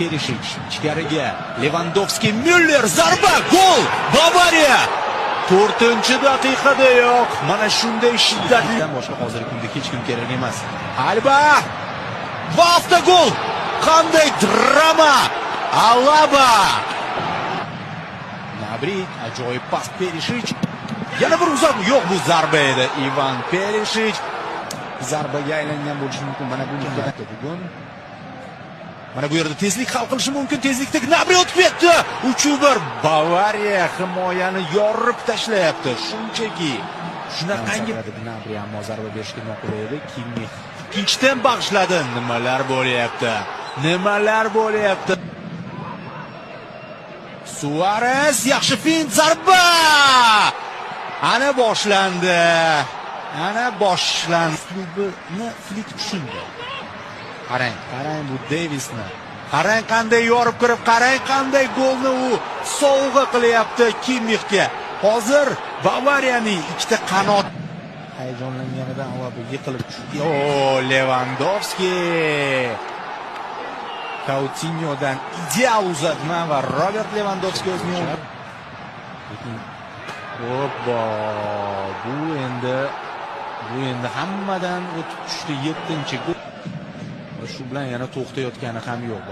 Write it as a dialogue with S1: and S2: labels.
S1: Perisic ichkariga. Lewandowski, Müller, zarba, gol! Bavariya! 4-daqiqada yo'q. Mana shunday shiddatli boshqa hozirgi kunda hech kim kerak emas. Alba! Va avtogol! Qanday drama! Alaba! Nabri, ajoyib pas Perisic. Yana bir uzatma. Yo'q, bu zarba edi. Ivan Perisic zarbaga aylangan bo'lishi mumkin. Mana bu nuqtada bugun. Mana bu yerda tezlik hal qilishi mumkin. Tezlikda Nabri o'tib ketdi. 3-1. Bavariya himoyani yorib tashlayapti. Shunchaki shunaqangi Nabri ammo zarba berishga noqulay edi. Kimmi ikkinchidan bag'ishladi. Nimalar bo'lyapti? Nimalar bo'lyapti? Suarez, yaxshi fint, zarba! Ana boshlandi. Ana boshlandi. Klubini Flik tushundi. Qarang bu Davisni. Qarang qanday yorib kirib, qarang qanday golni u sovg'a qilyapti Kimmixga. Hozir Bavariyaning ikkita qanot hayajonlanganidan avval yiqilib tushdi. O, Lewandowski. Coutinhodan ideal uzatma va Robert Lewandowski o'zining hoppa, bu endi hammadan o'tib tushdi 7-chi gol. Shu bilan yana to'xtayotgani ham yo'q.